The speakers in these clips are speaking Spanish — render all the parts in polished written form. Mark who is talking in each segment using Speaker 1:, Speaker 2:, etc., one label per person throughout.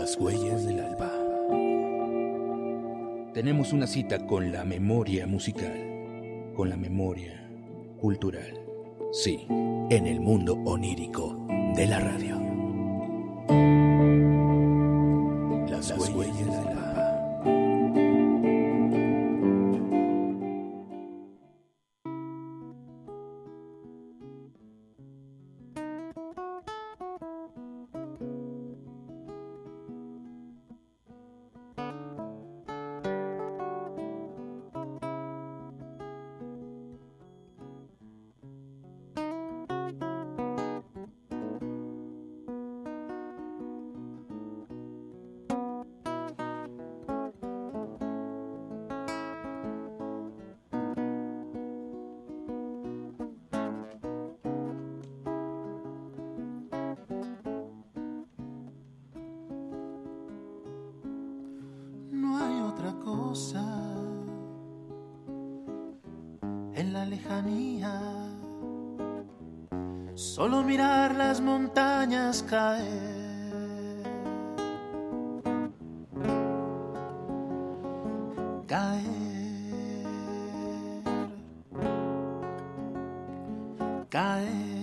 Speaker 1: Las huellas del alba. Tenemos una cita con la memoria musical, con la memoria cultural. Sí, en el mundo onírico de la radio. Las huellas del alba.
Speaker 2: En la lejanía, solo mirar las montañas caer, caer, caer.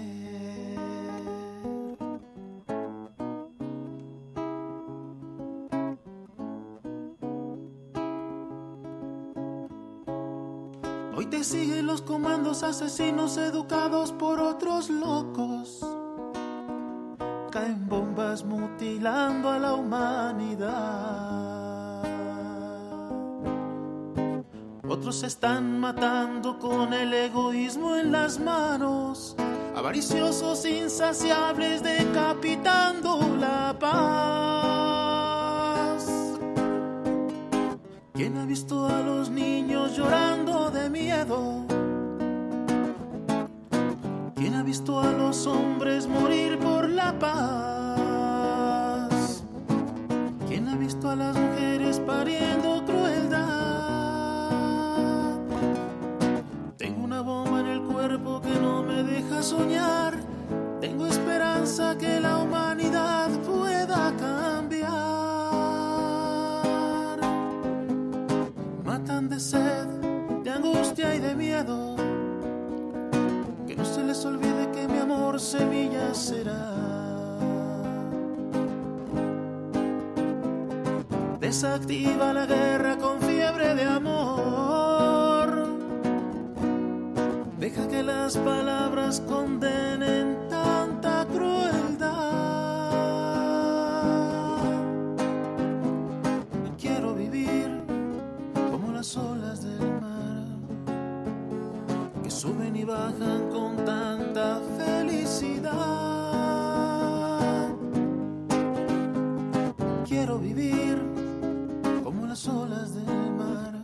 Speaker 2: Hoy te siguen los comandos asesinos educados por otros locos. Caen bombas mutilando a la humanidad. Otros se están matando con el egoísmo en las manos. Avariciosos insaciables decapitando la paz. ¿Quién ha visto a los niños llorando de miedo? ¿Quién ha visto a los hombres morir por la paz? ¿Quién ha visto a las mujeres pariendo crueldad? Tengo una bomba en el cuerpo que no me deja soñar. Tengo esperanza que la humanidad pueda cambiar. Matan de sed, de angustia y de miedo. Que no se les olvide que mi amor semilla será. Desactiva la guerra con fiebre de amor. Deja que las palabras condenen tanta crueldad. Quiero vivir como las olas del mar, que suben y bajan con tanta felicidad. Quiero vivir como las olas del mar,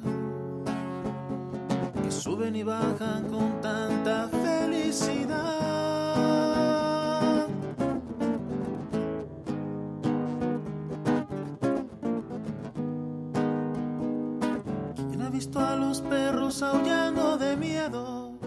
Speaker 2: que suben y bajan con tanta felicidad. ¿Quién ha visto a los perros aullando de miedo?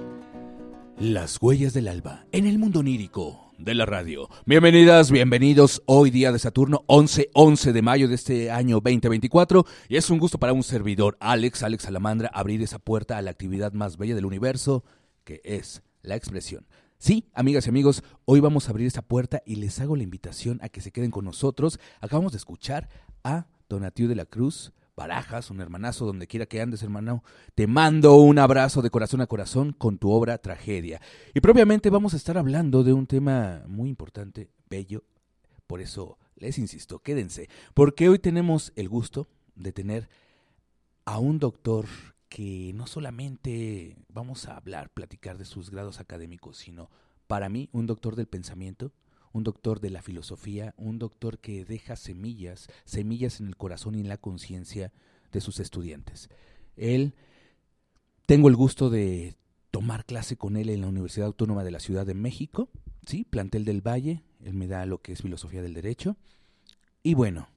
Speaker 1: Las huellas del alba, en el mundo onírico de la radio. Bienvenidas, bienvenidos. Hoy día de Saturno, 11 de mayo de este año 2024. Y es un gusto para un servidor, Alex Salamandra, abrir esa puerta a la actividad más bella del universo, que es la expresión. Sí, amigas y amigos, hoy vamos a abrir esa puerta y les hago la invitación a que se queden con nosotros. Acabamos de escuchar a Tonatiuh de la Cruz Barajas, un hermanazo donde quiera que andes, hermano. Te mando un abrazo de corazón a corazón con tu obra Tragedia. Y propiamente vamos a estar hablando de un tema muy importante, bello. Por eso les insisto, quédense, porque hoy tenemos el gusto de tener a un doctor que no solamente vamos a platicar de sus grados académicos, sino para mí un doctor del pensamiento, un doctor de la filosofía, un doctor que deja semillas en el corazón y en la conciencia de sus estudiantes. Tengo el gusto de tomar clase con él en la Universidad Autónoma de la Ciudad de México, ¿sí? Plantel del Valle. Él me da lo que es filosofía del derecho. Y bueno,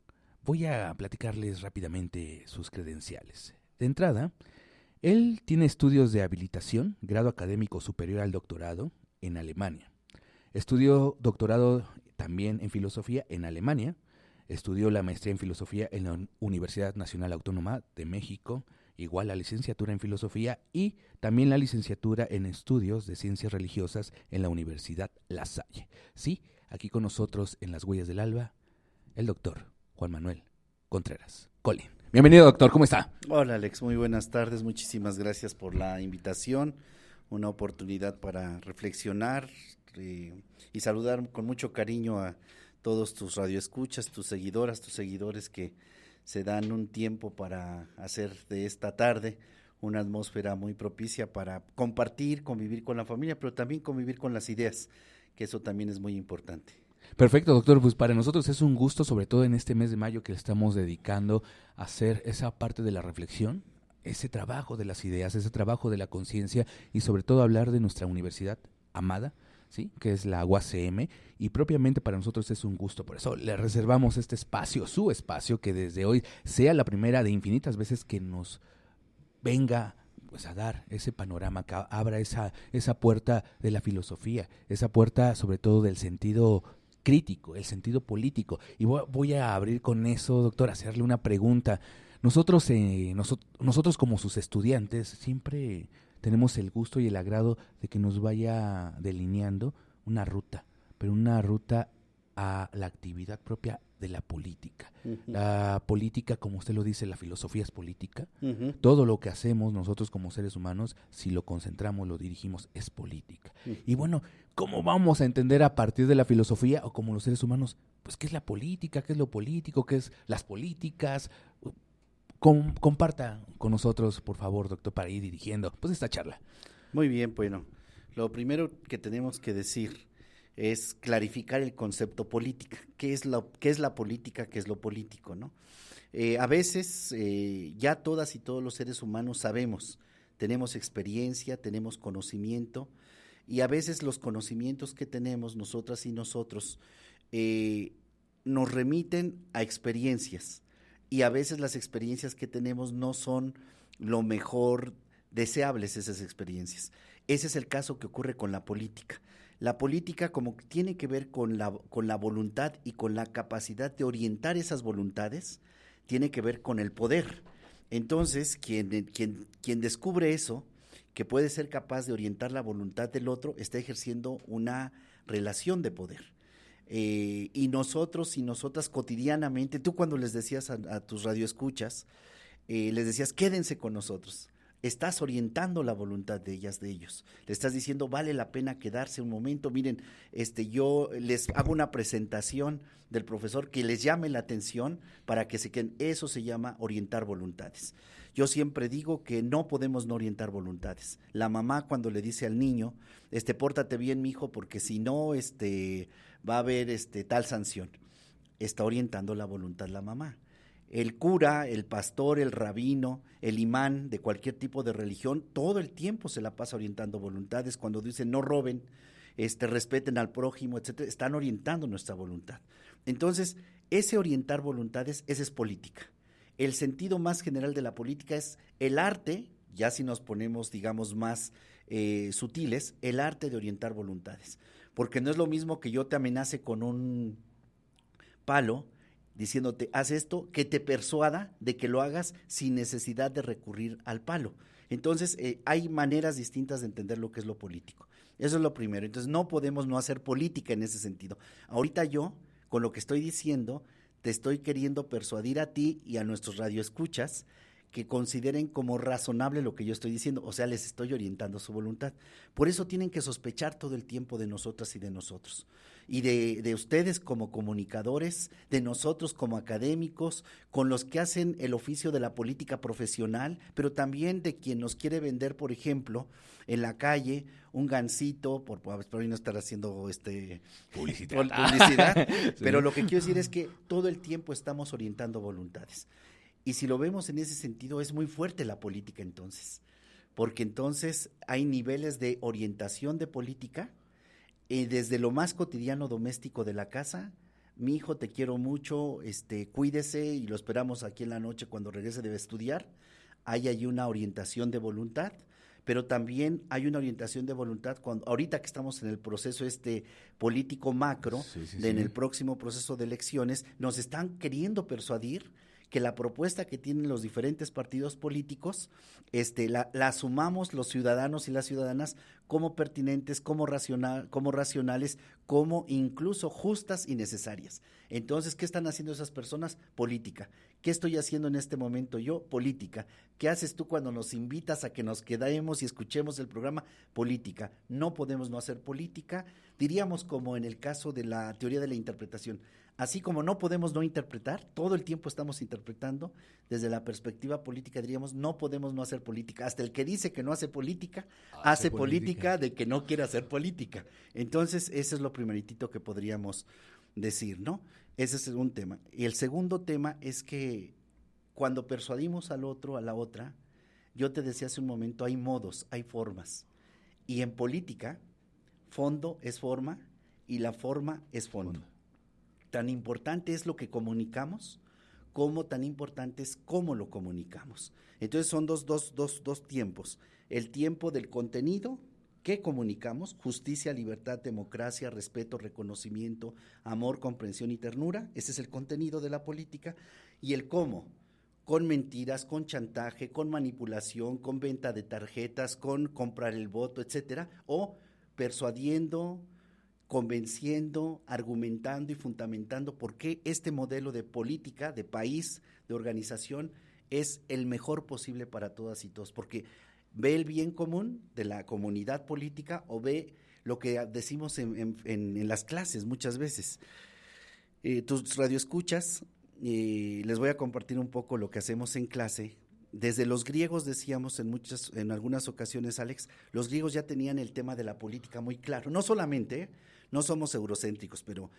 Speaker 1: voy a platicarles rápidamente sus credenciales. De entrada, él tiene estudios de habilitación, grado académico superior al doctorado en Alemania. Estudió doctorado también en filosofía en Alemania, estudió la maestría en filosofía en la Universidad Nacional Autónoma de México, igual la licenciatura en filosofía y también la licenciatura en estudios de ciencias religiosas en la Universidad La Salle. Sí, aquí con nosotros en Las Huellas del Alba, el doctor Juan Manuel Contreras Colín. Bienvenido, doctor, ¿cómo está?
Speaker 3: Hola, Alex, muy buenas tardes, muchísimas gracias por la invitación, una oportunidad para reflexionar y saludar con mucho cariño a todos tus radioescuchas, tus seguidoras, tus seguidores que se dan un tiempo para hacer de esta tarde una atmósfera muy propicia para compartir, convivir con la familia, pero también convivir con las ideas, que eso también es muy importante.
Speaker 1: Perfecto, doctor, pues para nosotros es un gusto, sobre todo en este mes de mayo que le estamos dedicando a hacer esa parte de la reflexión, ese trabajo de las ideas, ese trabajo de la conciencia y sobre todo hablar de nuestra universidad amada, ¿sí? Que es la UACM, y propiamente para nosotros es un gusto, por eso le reservamos este espacio, su espacio, que desde hoy sea la primera de infinitas veces que nos venga pues a dar ese panorama, que abra esa puerta de la filosofía, esa puerta sobre todo del sentido crítico, el sentido político. Y voy a abrir con eso, doctor, hacerle una pregunta. Nosotros como sus estudiantes siempre tenemos el gusto y el agrado de que nos vaya delineando una ruta, pero una ruta a la actividad propia de la política. Uh-huh. La política, como usted lo dice, la filosofía es política. Uh-huh. Todo lo que hacemos nosotros como seres humanos, si lo concentramos, lo dirigimos, es política. Uh-huh. Y bueno, ¿cómo vamos a entender a partir de la filosofía o como los seres humanos, pues qué es la política, qué es lo político, qué es las políticas? Comparta con nosotros, por favor, doctor, para ir dirigiendo pues esta charla.
Speaker 3: Muy bien, bueno, lo primero que tenemos que decir es clarificar el concepto política. ¿Qué es la política? ¿Qué es lo político, no? A veces ya todas y todos los seres humanos sabemos, tenemos experiencia, tenemos conocimiento, y a veces los conocimientos que tenemos nosotras y nosotros nos remiten a experiencias, y a veces las experiencias que tenemos no son lo mejor deseables esas experiencias. Ese es el caso que ocurre con la política. La política como tiene que ver con la voluntad y con la capacidad de orientar esas voluntades, tiene que ver con el poder. Entonces, quien descubre eso, que puede ser capaz de orientar la voluntad del otro, está ejerciendo una relación de poder. Y nosotros y nosotras cotidianamente, tú cuando les decías a tus radioescuchas, les decías, quédense con nosotros. Estás orientando la voluntad de ellas, de ellos. Le estás diciendo, vale la pena quedarse un momento. Miren, yo les hago una presentación del profesor que les llame la atención para que se queden. Eso se llama orientar voluntades. Yo siempre digo que no podemos no orientar voluntades. La mamá cuando le dice al niño, pórtate bien, mijo, porque si no, va a haber tal sanción. Está orientando la voluntad la mamá. El cura, el pastor, el rabino, el imán de cualquier tipo de religión, todo el tiempo se la pasa orientando voluntades. Cuando dicen no roben, respeten al prójimo, etcétera, están orientando nuestra voluntad. Entonces, ese orientar voluntades, esa es política. El sentido más general de la política es el arte, ya si nos ponemos, digamos, más sutiles, el arte de orientar voluntades. Porque no es lo mismo que yo te amenace con un palo, diciéndote, haz esto, que te persuada de que lo hagas sin necesidad de recurrir al palo. Entonces, hay maneras distintas de entender lo que es lo político. Eso es lo primero. Entonces, no podemos no hacer política en ese sentido. Ahorita yo, con lo que estoy diciendo, te estoy queriendo persuadir a ti y a nuestros radioescuchas que consideren como razonable lo que yo estoy diciendo, o sea, les estoy orientando su voluntad. Por eso tienen que sospechar todo el tiempo de nosotras y de nosotros, y de ustedes como comunicadores, de nosotros como académicos, con los que hacen el oficio de la política profesional, pero también de quien nos quiere vender, por ejemplo, en la calle, un gansito, por no estar haciendo publicidad, sí. Pero lo que quiero decir es que todo el tiempo estamos orientando voluntades. Y si lo vemos en ese sentido, es muy fuerte la política entonces, porque entonces hay niveles de orientación de política, desde lo más cotidiano doméstico de la casa. Mi hijo, te quiero mucho, cuídese y lo esperamos aquí en la noche cuando regrese, debe estudiar. Hay allí una orientación de voluntad, pero también hay una orientación de voluntad ahorita que estamos en el proceso político macro, en el próximo proceso de elecciones, nos están queriendo persuadir que la propuesta que tienen los diferentes partidos políticos, la asumamos los ciudadanos y las ciudadanas como pertinentes, como racionales, como incluso justas y necesarias. Entonces, ¿qué están haciendo esas personas? Política. ¿Qué estoy haciendo en este momento yo? Política. ¿Qué haces tú cuando nos invitas a que nos quedemos y escuchemos el programa? Política. No podemos no hacer política, diríamos como en el caso de la teoría de la interpretación. Así como no podemos no interpretar, todo el tiempo estamos interpretando, desde la perspectiva política diríamos, no podemos no hacer política. Hasta el que dice que no hace política, hace política de que no quiere hacer política. Entonces, ese es lo primeritito que podríamos decir, ¿no? Ese es un tema. Y el segundo tema es que cuando persuadimos al otro, a la otra, yo te decía hace un momento, hay modos, hay formas. Y en política, fondo es forma y la forma es fondo. Tan importante es lo que comunicamos como tan importante es cómo lo comunicamos. Entonces son dos tiempos. El tiempo del contenido que comunicamos, justicia, libertad, democracia, respeto, reconocimiento, amor, comprensión y ternura, ese es el contenido de la política, y el cómo, con mentiras, con chantaje, con manipulación, con venta de tarjetas, con comprar el voto, etcétera, o persuadiendo, convenciendo, argumentando y fundamentando por qué este modelo de política, de país, de organización, es el mejor posible para todas y todos, porque ve el bien común de la comunidad política o ve lo que decimos en las clases muchas veces. Tus radioescuchas, les voy a compartir un poco lo que hacemos en clase. Desde los griegos decíamos en algunas ocasiones, Alex, los griegos ya tenían el tema de la política muy claro. No solamente, no somos eurocéntricos, pero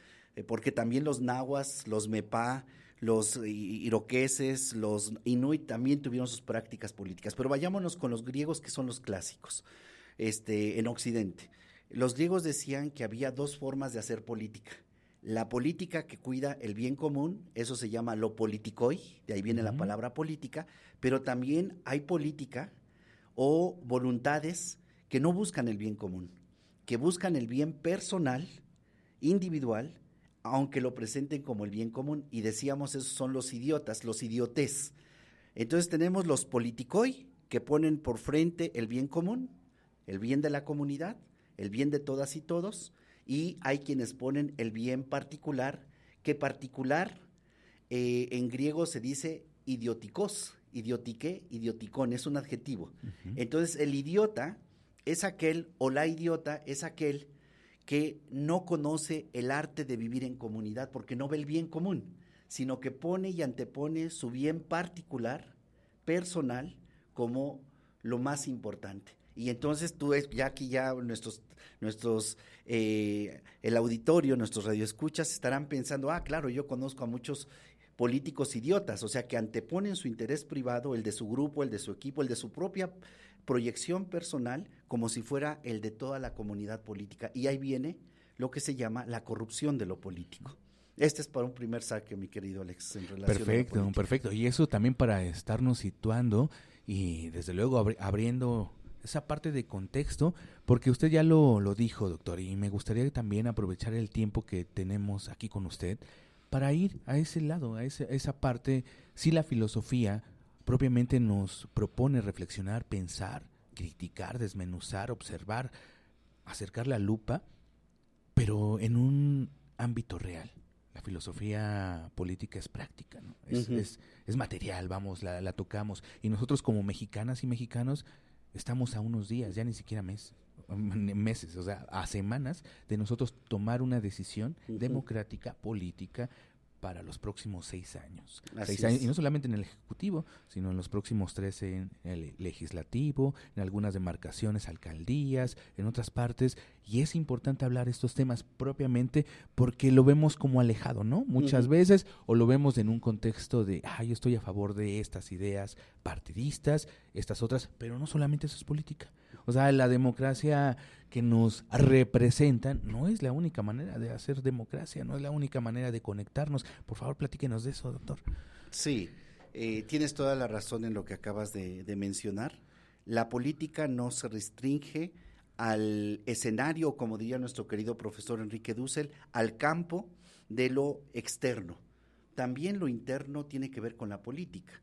Speaker 3: porque también los nahuas, los mepá, los iroqueses, los inuit también tuvieron sus prácticas políticas. Pero vayámonos con los griegos, que son los clásicos, en Occidente. Los griegos decían que había dos formas de hacer política. La política que cuida el bien común, eso se llama lo politikoi, de ahí viene la palabra política, pero también hay política o voluntades que no buscan el bien común, que buscan el bien personal, individual, aunque lo presenten como el bien común, y decíamos esos son los idiotas, los idiotes. Entonces tenemos los politikoi, que ponen por frente el bien común, el bien de la comunidad, el bien de todas y todos, y hay quienes ponen el bien particular, que particular en griego se dice idiotikos, idiotique, idioticón, es un adjetivo. Entonces el idiota es aquel, o la idiota es aquel que no conoce el arte de vivir en comunidad porque no ve el bien común, sino que pone y antepone su bien particular, personal, como lo más importante. Y entonces tú ya aquí ya el auditorio, nuestros radioescuchas estarán pensando, claro, yo conozco a muchos políticos idiotas, o sea, que anteponen su interés privado, el de su grupo, el de su equipo, el de su propia proyección personal, como si fuera el de toda la comunidad política. Y ahí viene lo que se llama la corrupción de lo político. Este es para un primer saque, mi querido Alex, en relación a la política.
Speaker 1: Perfecto. Y eso también para estarnos situando y desde luego abriendo esa parte de contexto, porque usted ya lo dijo, doctor, y me gustaría también aprovechar el tiempo que tenemos aquí con usted para ir a ese lado, a esa parte. Sí, la filosofía propiamente nos propone reflexionar, pensar, criticar, desmenuzar, observar, acercar la lupa, pero en un ámbito real. La filosofía política es práctica, ¿no? Es material, vamos, la tocamos. Y nosotros como mexicanas y mexicanos estamos a unos días, ya ni siquiera meses, o sea, a semanas de nosotros tomar una decisión democrática, política, para los próximos 6 años. 6 años, y no solamente en el Ejecutivo, sino en los próximos 13 en el Legislativo, en algunas demarcaciones, alcaldías, en otras partes. Y es importante hablar estos temas propiamente porque lo vemos como alejado, ¿no? Muchas veces, o lo vemos en un contexto de, yo estoy a favor de estas ideas partidistas, estas otras, pero no solamente eso es política. O sea, la democracia que nos representan no es la única manera de hacer democracia, no es la única manera de conectarnos. Por favor, platíquenos de eso, doctor.
Speaker 3: Sí, tienes toda la razón en lo que acabas de mencionar. La política no se restringe al escenario, como diría nuestro querido profesor Enrique Dussel, al campo de lo externo. También lo interno tiene que ver con la política.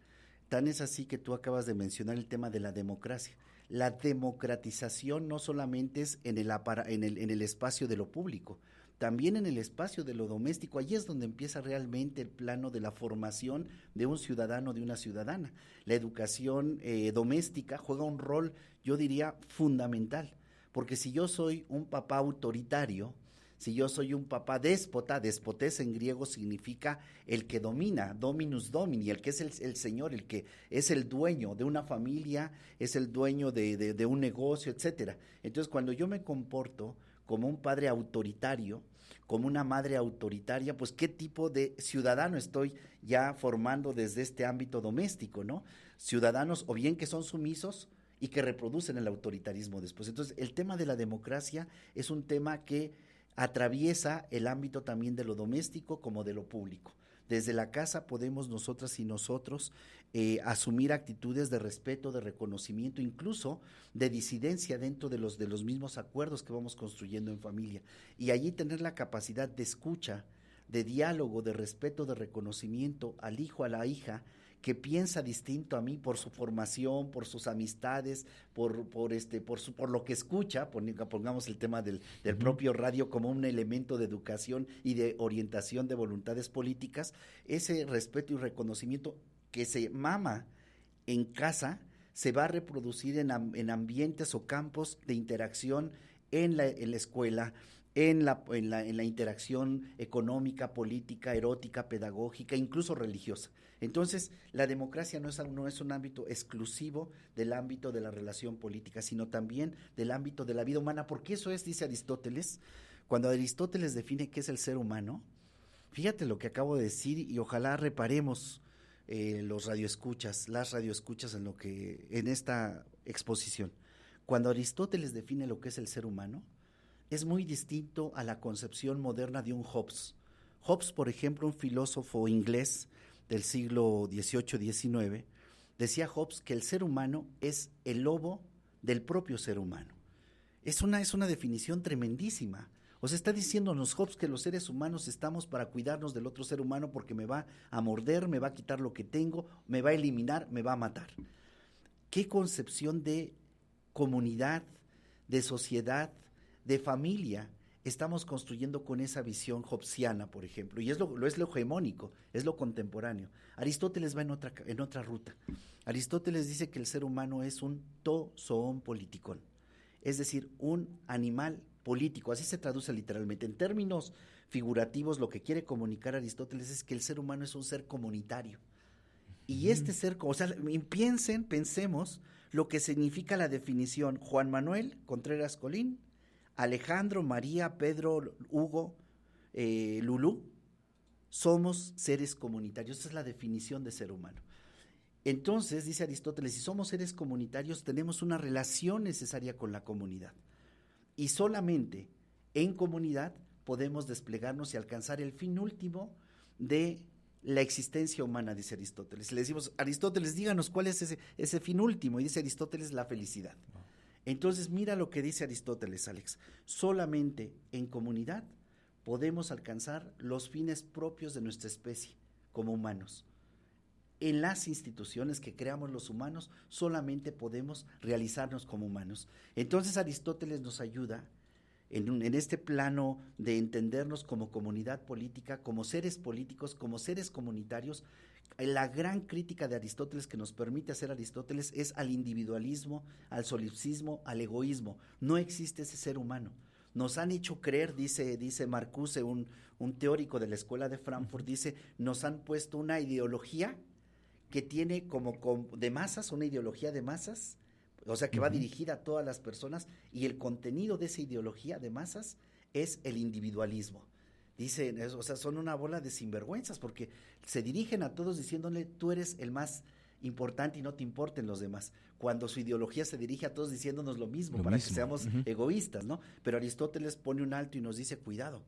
Speaker 3: Tan es así que tú acabas de mencionar el tema de la democracia. La democratización no solamente es en el espacio de lo público, también en el espacio de lo doméstico. Allí es donde empieza realmente el plano de la formación de un ciudadano, de una ciudadana. La educación doméstica juega un rol, yo diría, fundamental, porque si yo soy un papá autoritario, si yo soy un papá déspota, despotés en griego significa el que domina, dominus domini, el que es el señor, el que es el dueño de una familia, es el dueño de un negocio, etcétera. Entonces, cuando yo me comporto como un padre autoritario, como una madre autoritaria, pues qué tipo de ciudadano estoy ya formando desde este ámbito doméstico, ¿no? Ciudadanos o bien que son sumisos y que reproducen el autoritarismo después. Entonces, el tema de la democracia es un tema que atraviesa el ámbito también de lo doméstico como de lo público. Desde la casa podemos nosotras y nosotros asumir actitudes de respeto, de reconocimiento, incluso de disidencia dentro de los mismos acuerdos que vamos construyendo en familia. Y allí tener la capacidad de escucha, de diálogo, de respeto, de reconocimiento al hijo, a la hija, que piensa distinto a mí por su formación, por sus amistades, por lo que escucha. Pongamos el tema del propio radio como un elemento de educación y de orientación de voluntades políticas. Ese respeto y reconocimiento que se mama en casa se va a reproducir en ambientes o campos de interacción en la escuela, en la interacción económica, política, erótica, pedagógica, incluso religiosa. Entonces, la democracia no es un ámbito exclusivo del ámbito de la relación política, sino también del ámbito de la vida humana, porque eso es, dice Aristóteles, cuando Aristóteles define qué es el ser humano. Fíjate lo que acabo de decir y ojalá reparemos las radioescuchas en esta exposición. Cuando Aristóteles define lo que es el ser humano, es muy distinto a la concepción moderna de un Hobbes. Hobbes, por ejemplo, un filósofo inglés del siglo XVIII-XIX, decía Hobbes que el ser humano es el lobo del propio ser humano. Es una definición tremendísima. O sea, está diciéndonos Hobbes que los seres humanos estamos para cuidarnos del otro ser humano porque me va a morder, me va a quitar lo que tengo, me va a eliminar, me va a matar. ¿Qué concepción de comunidad, de sociedad, de familia estamos construyendo con esa visión hobbesiana, por ejemplo? Y es lo hegemónico, es lo contemporáneo. Aristóteles va en otra ruta. Aristóteles dice que el ser humano es un to zoon politikon, es decir, un animal político, así se traduce literalmente. En términos figurativos, lo que quiere comunicar Aristóteles es que el ser humano es un ser comunitario. Y este ser, o sea, pensemos lo que significa la definición Juan Manuel Contreras Colín, Alejandro, María, Pedro, Hugo, Lulú, somos seres comunitarios. Esa es la definición de ser humano. Entonces, dice Aristóteles, si somos seres comunitarios, tenemos una relación necesaria con la comunidad. Y solamente en comunidad podemos desplegarnos y alcanzar el fin último de la existencia humana, dice Aristóteles. Le decimos, Aristóteles, díganos cuál es ese fin último. Y dice Aristóteles, la felicidad. Entonces, mira lo que dice Aristóteles, Alex. Solamente en comunidad podemos alcanzar los fines propios de nuestra especie como humanos. En las instituciones que creamos los humanos, solamente podemos realizarnos como humanos. Entonces, Aristóteles nos ayuda en este plano de entendernos como comunidad política, como seres políticos, como seres comunitarios. La gran crítica de Aristóteles que nos permite hacer Aristóteles es al individualismo, al solipsismo, al egoísmo. No existe ese ser humano. Nos han hecho creer, dice Marcuse, un teórico de la escuela de Frankfurt, dice, nos han puesto una ideología que tiene como de masas, una ideología de masas, o sea, que va dirigida a todas las personas, y el contenido de esa ideología de masas es el individualismo. Dicen, o sea, son una bola de sinvergüenzas, porque se dirigen a todos diciéndole, tú eres el más importante y no te importen los demás, cuando su ideología se dirige a todos diciéndonos lo mismo. Que seamos egoístas, ¿no? Pero Aristóteles pone un alto y nos dice, cuidado,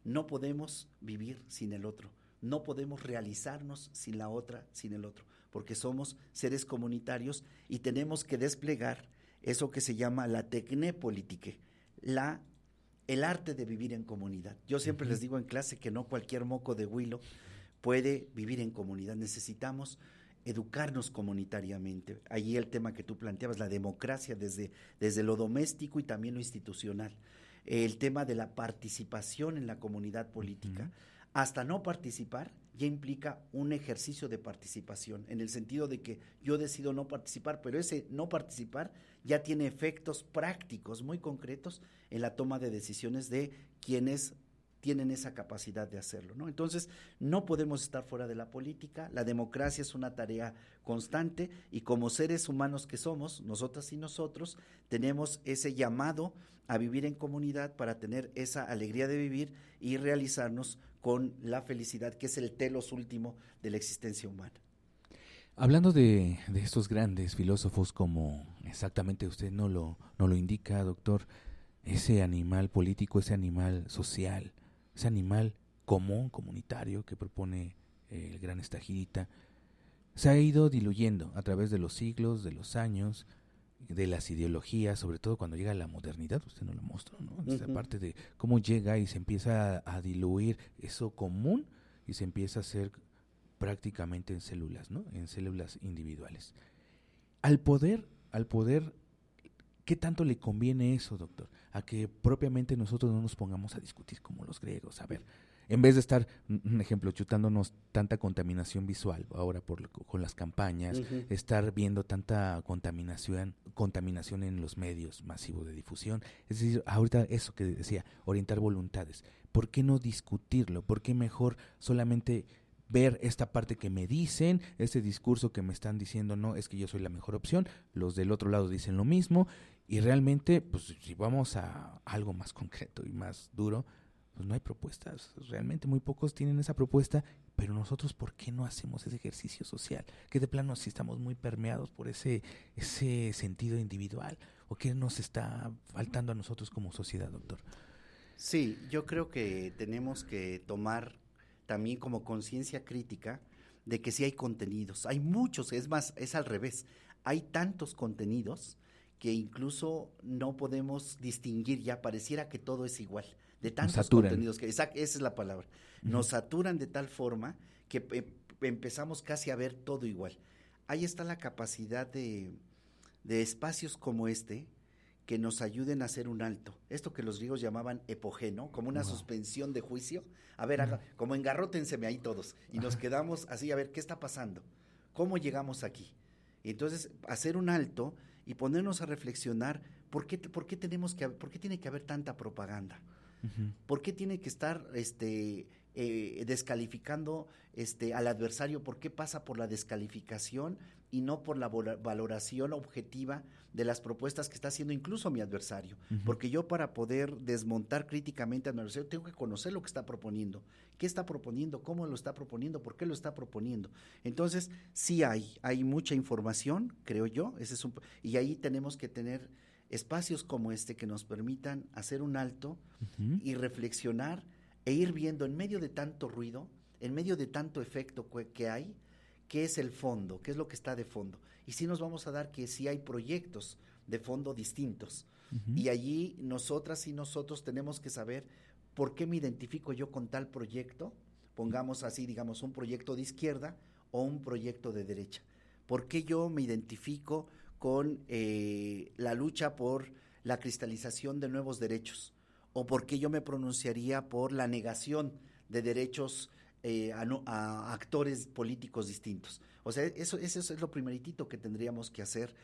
Speaker 3: no podemos vivir sin el otro, no podemos realizarnos sin la otra, sin el otro. porque somos seres comunitarios y tenemos que desplegar eso que se llama la tecnépolitique, el arte de vivir en comunidad. Yo siempre les digo en clase que no cualquier moco de huilo puede vivir en comunidad, necesitamos educarnos comunitariamente. Allí el tema que tú planteabas, la democracia desde lo doméstico y también lo institucional. El tema de la participación en la comunidad política. Hasta no participar ya implica un ejercicio de participación, en el sentido de que yo decido no participar, pero ese no participar ya tiene efectos prácticos muy concretos en la toma de decisiones de quienes tienen esa capacidad de hacerlo, ¿no? Entonces, no podemos estar fuera de la política, la democracia es una tarea constante y como seres humanos que somos, nosotras y nosotros, tenemos ese llamado a vivir en comunidad para tener esa alegría de vivir y realizarnos con la felicidad, que es el telos último de la existencia humana.
Speaker 1: Hablando de estos grandes filósofos, como exactamente usted no lo indica, doctor, ese animal político, ese animal social, ese animal común, comunitario que propone el gran Estajirita, se ha ido diluyendo a través de los siglos, de los años, de las ideologías, sobre todo cuando llega la modernidad. Usted nos lo mostró, ¿no? Esta parte de cómo llega y se empieza a diluir eso común y se empieza a hacer prácticamente en células, ¿no? En células individuales. Al poder, ¿qué tanto le conviene eso, doctor? A que propiamente nosotros no nos pongamos a discutir como los griegos. A ver, en vez de estar, un ejemplo, chutándonos tanta contaminación visual ahora con las campañas, estar viendo tanta contaminación en los medios masivos de difusión. Es decir, ahorita eso que decía, orientar voluntades. ¿Por qué no discutirlo? ¿Por qué mejor solamente ver esta parte que me dicen, este discurso que me están diciendo, no, es que yo soy la mejor opción, los del otro lado dicen lo mismo, y realmente, pues si vamos a algo más concreto y más duro, pues no hay propuestas, realmente muy pocos tienen esa propuesta, pero nosotros, ¿por qué no hacemos ese ejercicio social? Que de plano sí estamos muy permeados por ese sentido individual, ¿o qué nos está faltando a nosotros como sociedad, doctor?
Speaker 3: Sí, yo creo que tenemos que tomar también como conciencia crítica de que sí hay contenidos, hay muchos, es más, es al revés, hay tantos contenidos que incluso no podemos distinguir, ya pareciera que todo es igual, de tantos contenidos que, esa es la palabra, nos saturan de tal forma que empezamos casi a ver todo igual. Ahí está la capacidad de espacios como este, que nos ayuden a hacer un alto. Esto que los griegos llamaban epogeno, como una suspensión de juicio. A ver, como engarrótenseme ahí todos. Y nos quedamos así, a ver, ¿qué está pasando? ¿Cómo llegamos aquí? Y entonces, hacer un alto y ponernos a reflexionar, ¿por qué tiene que haber tanta propaganda? ¿Por qué tiene que estar descalificando al adversario? ¿Por qué pasa por la descalificación y no por la valoración objetiva de las propuestas que está haciendo incluso mi adversario? Porque yo, para poder desmontar críticamente a mi adversario, tengo que conocer lo que está proponiendo, qué está proponiendo, cómo lo está proponiendo, por qué lo está proponiendo. Entonces, sí hay mucha información, creo yo, y ahí tenemos que tener espacios como este que nos permitan hacer un alto y reflexionar e ir viendo en medio de tanto ruido, en medio de tanto efecto que hay, qué es el fondo, qué es lo que está de fondo. Y sí nos vamos a dar que sí hay proyectos de fondo distintos. Y allí nosotras y nosotros tenemos que saber por qué me identifico yo con tal proyecto, pongamos así, digamos, un proyecto de izquierda o un proyecto de derecha. ¿Por qué yo me identifico con la lucha por la cristalización de nuevos derechos? ¿O por qué yo me pronunciaría por la negación de derechos a actores políticos distintos? O sea, eso es lo primeritito que tendríamos que hacer,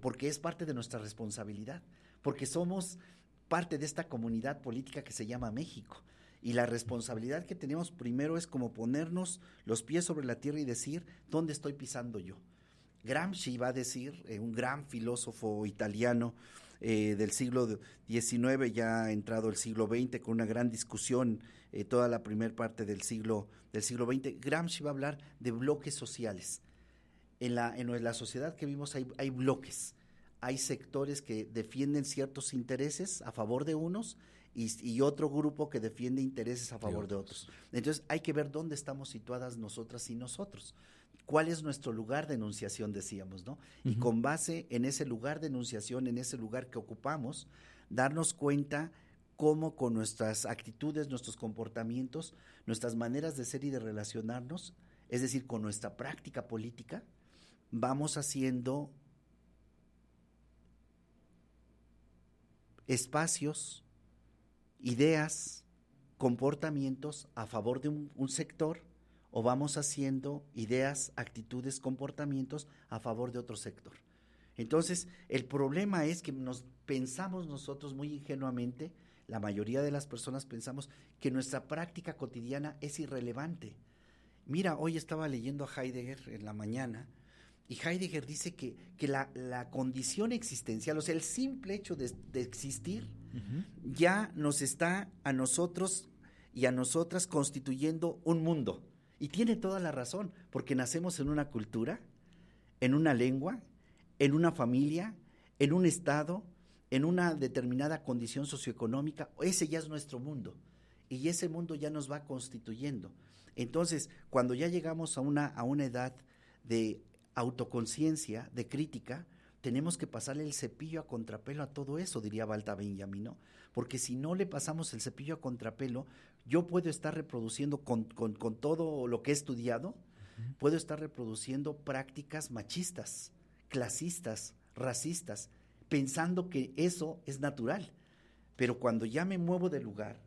Speaker 3: porque es parte de nuestra responsabilidad, porque somos parte de esta comunidad política que se llama México. Y la responsabilidad que tenemos primero es como ponernos los pies sobre la tierra y decir, ¿dónde estoy pisando yo? Gramsci va a decir, un gran filósofo italiano del siglo XIX, ya ha entrado el siglo XX, con una gran discusión, toda la primera parte del siglo XX, Gramsci va a hablar de bloques sociales. En la sociedad que vivimos hay bloques, hay sectores que defienden ciertos intereses a favor de unos y otro grupo que defiende intereses a favor de otros. Entonces hay que ver dónde estamos situadas nosotras y nosotros. cuál es nuestro lugar de enunciación, decíamos, ¿no? Y con base en ese lugar de enunciación, en ese lugar que ocupamos, darnos cuenta cómo con nuestras actitudes, nuestros comportamientos, nuestras maneras de ser y de relacionarnos, es decir, con nuestra práctica política, vamos haciendo espacios, ideas, comportamientos a favor de un sector, o vamos haciendo ideas, actitudes, comportamientos a favor de otro sector. Entonces, el problema es que pensamos nosotros muy ingenuamente, la mayoría de las personas pensamos que nuestra práctica cotidiana es irrelevante. Mira, hoy estaba leyendo a Heidegger en la mañana, y Heidegger dice que la condición existencial, o sea, el simple hecho de existir, ya nos está a nosotros y a nosotras constituyendo un mundo. Y tiene toda la razón, porque nacemos en una cultura, en una lengua, en una familia, en un estado, en una determinada condición socioeconómica. Ese ya es nuestro mundo, y ese mundo ya nos va constituyendo. Entonces, cuando ya llegamos a una edad de autoconciencia, de crítica, tenemos que pasarle el cepillo a contrapelo a todo eso, diría Walter Benjamin, ¿no? Porque si no le pasamos el cepillo a contrapelo, yo puedo estar reproduciendo con todo lo que he estudiado, puedo estar reproduciendo prácticas machistas, clasistas, racistas, pensando que eso es natural. Pero cuando ya me muevo de lugar,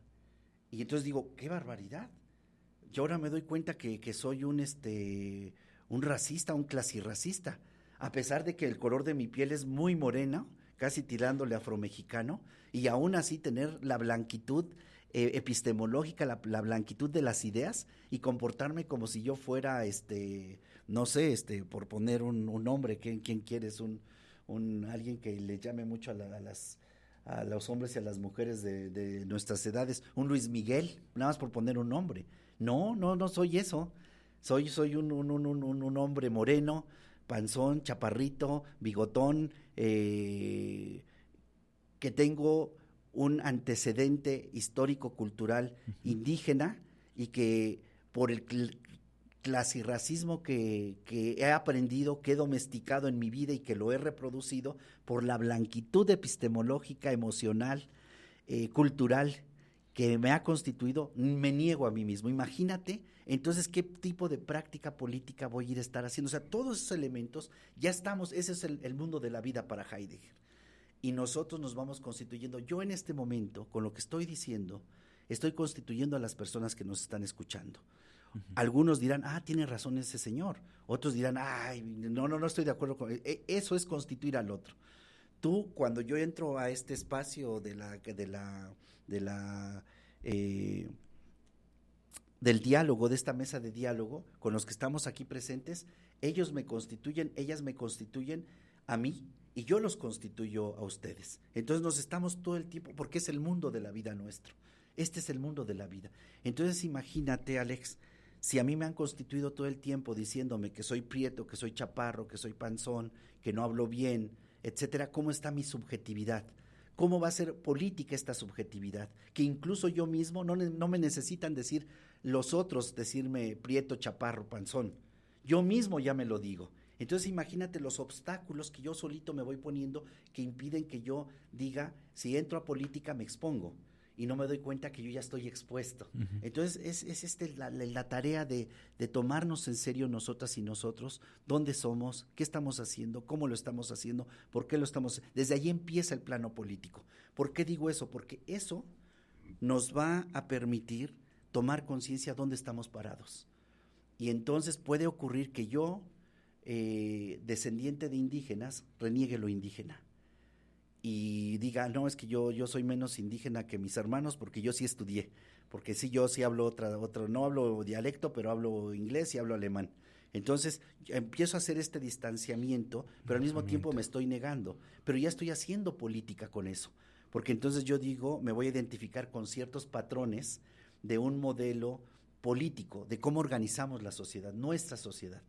Speaker 3: y entonces digo, ¡qué barbaridad! Yo ahora me doy cuenta que soy un racista, un clasirracista, a pesar de que el color de mi piel es muy moreno, casi tirándole afromexicano, y aún así tener la blanquitud epistemológica, la blanquitud de las ideas, y comportarme como si yo fuera, no sé, por poner un nombre, ¿quién quieres? Alguien que le llame mucho a los hombres y a las mujeres de nuestras edades, un Luis Miguel, nada más por poner un nombre. No soy eso. Soy un hombre moreno, panzón, chaparrito, bigotón, que tengo un antecedente histórico-cultural indígena, y que por el clasirracismo que he aprendido, que he domesticado en mi vida y que lo he reproducido, por la blanquitud epistemológica, emocional, cultural que me ha constituido, me niego a mí mismo. Imagínate, entonces, ¿qué tipo de práctica política voy a ir a estar haciendo? O sea, todos esos elementos, ya estamos, ese es el mundo de la vida para Heidegger. Y nosotros nos vamos constituyendo. Yo en este momento, con lo que estoy diciendo, estoy constituyendo a las personas que nos están escuchando. Algunos dirán, tiene razón ese señor. Otros dirán, no estoy de acuerdo con eso. Es constituir al otro. Tú, cuando yo entro a este espacio del diálogo, de esta mesa de diálogo, con los que estamos aquí presentes, ellos me constituyen, ellas me constituyen a mí, y yo los constituyo a ustedes. Entonces nos estamos todo el tiempo, porque es el mundo de la vida nuestro. Este es el mundo de la vida. Entonces imagínate, Alex, si a mí me han constituido todo el tiempo diciéndome que soy prieto, que soy chaparro, que soy panzón, que no hablo bien, etcétera, ¿cómo está mi subjetividad? ¿Cómo va a ser política esta subjetividad? Que incluso yo mismo no me necesitan decir los otros, decirme prieto, chaparro, panzón. Yo mismo ya me lo digo. Entonces imagínate los obstáculos que yo solito me voy poniendo, que impiden que yo diga, si entro a política me expongo, y no me doy cuenta que yo ya estoy expuesto. Entonces es la tarea de tomarnos en serio nosotras y nosotros, dónde somos, qué estamos haciendo, cómo lo estamos haciendo, por qué lo estamos. Desde ahí empieza el plano político. ¿Por qué digo eso? Porque eso nos va a permitir tomar conciencia dónde estamos parados. Y entonces puede ocurrir que yo, descendiente de indígenas, reniegue lo indígena y diga, no, es que yo soy menos indígena que mis hermanos porque yo sí estudié, porque sí, yo sí hablo no hablo dialecto, pero hablo inglés y hablo alemán. Entonces empiezo a hacer este distanciamiento, pero al mismo tiempo me estoy negando, pero ya estoy haciendo política con eso, porque entonces yo digo, me voy a identificar con ciertos patrones de un modelo político, de cómo organizamos la sociedad, nuestra sociedad.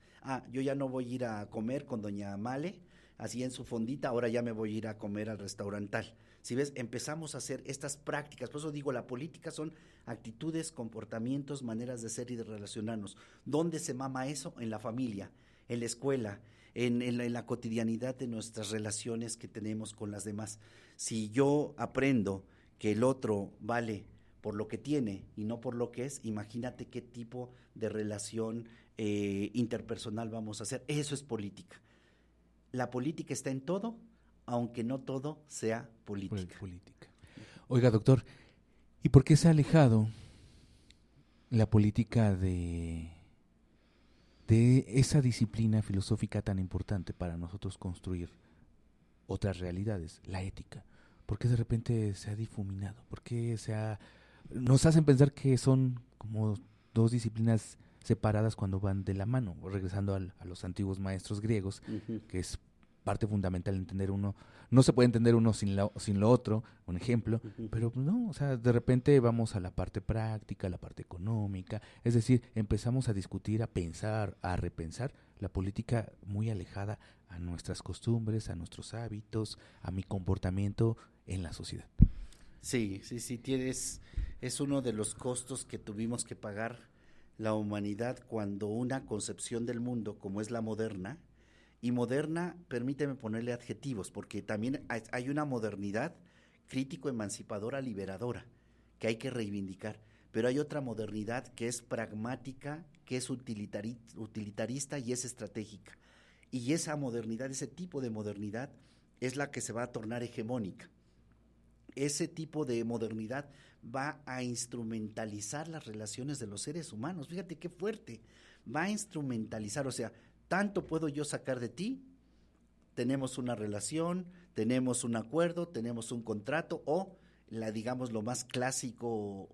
Speaker 3: Yo ya no voy a ir a comer con doña Male, así en su fondita, ahora ya me voy a ir a comer al restaurantal. Si ves, empezamos a hacer estas prácticas, por eso digo, la política son actitudes, comportamientos, maneras de ser y de relacionarnos. ¿Dónde se mama eso? En la familia, en la escuela, en la cotidianidad de nuestras relaciones que tenemos con las demás. Si yo aprendo que el otro vale por lo que tiene y no por lo que es, imagínate qué tipo de relación interpersonal vamos a hacer. Eso es política. La política está en todo, aunque no todo sea política.
Speaker 1: Oiga, doctor, ¿y por qué se ha alejado la política de esa disciplina filosófica tan importante para nosotros construir otras realidades, la ética? ¿Por qué de repente se ha difuminado? ¿Por qué nos hacen pensar que son como dos disciplinas separadas cuando van de la mano? Regresando a los antiguos maestros griegos, que es parte fundamental entender uno. No se puede entender uno sin lo otro, un ejemplo, pero no, o sea, de repente vamos a la parte práctica, a la parte económica, es decir, empezamos a discutir, a pensar, a repensar la política muy alejada a nuestras costumbres, a nuestros hábitos, a mi comportamiento en la sociedad.
Speaker 3: Sí, es uno de los costos que tuvimos que pagar la humanidad cuando una concepción del mundo como es la moderna, y moderna, permíteme ponerle adjetivos, porque también hay una modernidad crítico-emancipadora, liberadora, que hay que reivindicar, pero hay otra modernidad que es pragmática, que es utilitarista y es estratégica, y esa modernidad, ese tipo de modernidad es la que se va a tornar hegemónica. Ese tipo de modernidad va a instrumentalizar las relaciones de los seres humanos, fíjate qué fuerte, va a instrumentalizar, o sea, tanto puedo yo sacar de ti, tenemos una relación, tenemos un acuerdo, tenemos un contrato o, digamos, lo más clásico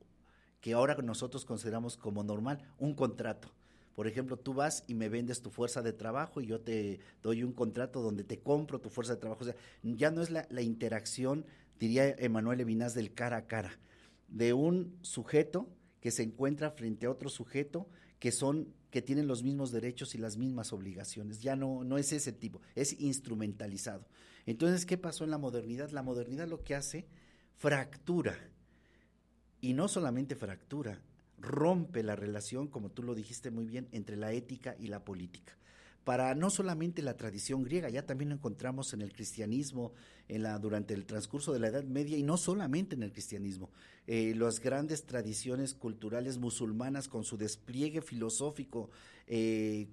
Speaker 3: que ahora nosotros consideramos como normal, un contrato. Por ejemplo, tú vas y me vendes tu fuerza de trabajo y yo te doy un contrato donde te compro tu fuerza de trabajo. O sea, ya no es la interacción, diría Emmanuel Levinas, del cara a cara, de un sujeto que se encuentra frente a otro sujeto que tienen los mismos derechos y las mismas obligaciones. Ya no es ese tipo, es instrumentalizado. Entonces, ¿qué pasó en la modernidad? La modernidad lo que hace, fractura, y no solamente fractura, rompe la relación, como tú lo dijiste muy bien, entre la ética y la política. Para no solamente la tradición griega, ya también lo encontramos en el cristianismo, durante el transcurso de la Edad Media, y no solamente en el cristianismo. Las grandes tradiciones culturales musulmanas con su despliegue filosófico,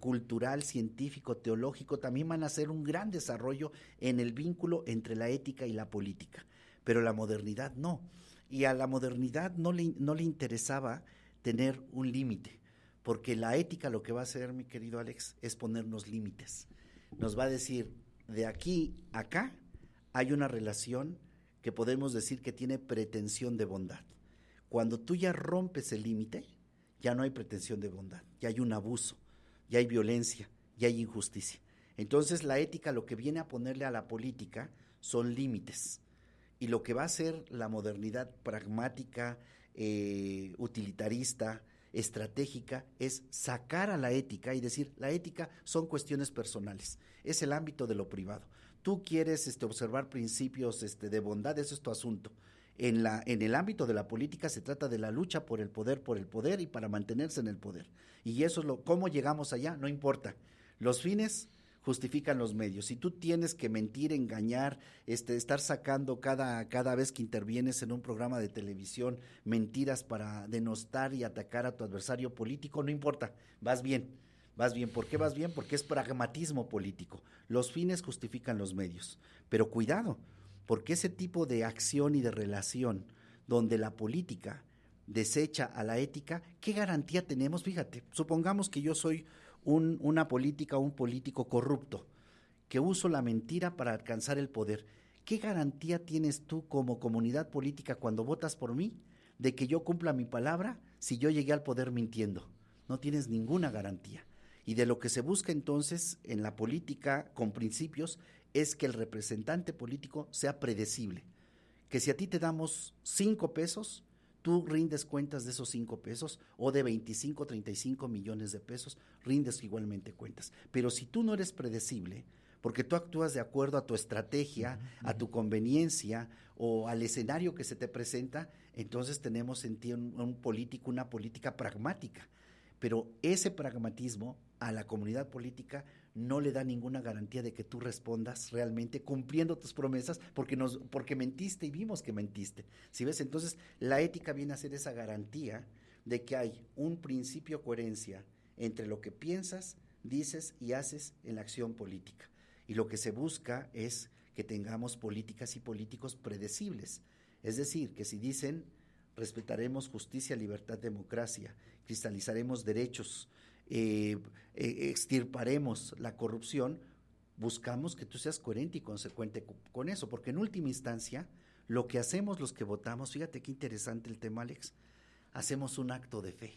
Speaker 3: cultural, científico, teológico, también van a hacer un gran desarrollo en el vínculo entre la ética y la política. Pero la modernidad no. Y a la modernidad no le interesaba tener un límite. Porque la ética lo que va a hacer, mi querido Alex, es ponernos límites. Nos va a decir, de aquí a acá hay una relación que podemos decir que tiene pretensión de bondad. Cuando tú ya rompes el límite, ya no hay pretensión de bondad, ya hay un abuso, ya hay violencia, ya hay injusticia. Entonces la ética lo que viene a ponerle a la política son límites. Y lo que va a hacer la modernidad pragmática, utilitarista, estratégica, es sacar a la ética y decir, la ética son cuestiones personales, es el ámbito de lo privado. Tú quieres observar principios de bondad, eso es tu asunto. En el ámbito de la política se trata de la lucha por el poder y para mantenerse en el poder. Y eso es cómo llegamos allá, no importa. Los fines justifican los medios. Si tú tienes que mentir, engañar, estar sacando cada vez que intervienes en un programa de televisión mentiras para denostar y atacar a tu adversario político, no importa, vas bien. ¿Por qué vas bien? Porque es pragmatismo político. Los fines justifican los medios. Pero cuidado, porque ese tipo de acción y de relación donde la política desecha a la ética, ¿qué garantía tenemos? Fíjate, supongamos que yo soy una política o un político corrupto, que uso la mentira para alcanzar el poder. ¿Qué garantía tienes tú como comunidad política cuando votas por mí de que yo cumpla mi palabra si yo llegué al poder mintiendo? No tienes ninguna garantía. Y de lo que se busca entonces en la política con principios es que el representante político sea predecible, que si a ti te damos 5 pesos, tú rindes cuentas de esos 5 pesos, o de 25, 35 millones de pesos, rindes igualmente cuentas. Pero si tú no eres predecible, porque tú actúas de acuerdo a tu estrategia, a tu conveniencia o al escenario que se te presenta, entonces tenemos en ti un político, una política pragmática. Pero ese pragmatismo a la comunidad política no le da ninguna garantía de que tú respondas realmente cumpliendo tus promesas, porque mentiste y vimos que mentiste. ¿Sí ves? Entonces, la ética viene a ser esa garantía de que hay un principio de coherencia entre lo que piensas, dices y haces en la acción política. Y lo que se busca es que tengamos políticas y políticos predecibles. Es decir, que si dicen respetaremos justicia, libertad, democracia, cristalizaremos derechos, extirparemos la corrupción, buscamos que tú seas coherente y consecuente con eso, porque en última instancia, lo que hacemos los que votamos, fíjate qué interesante el tema, Alex, hacemos un acto de fe.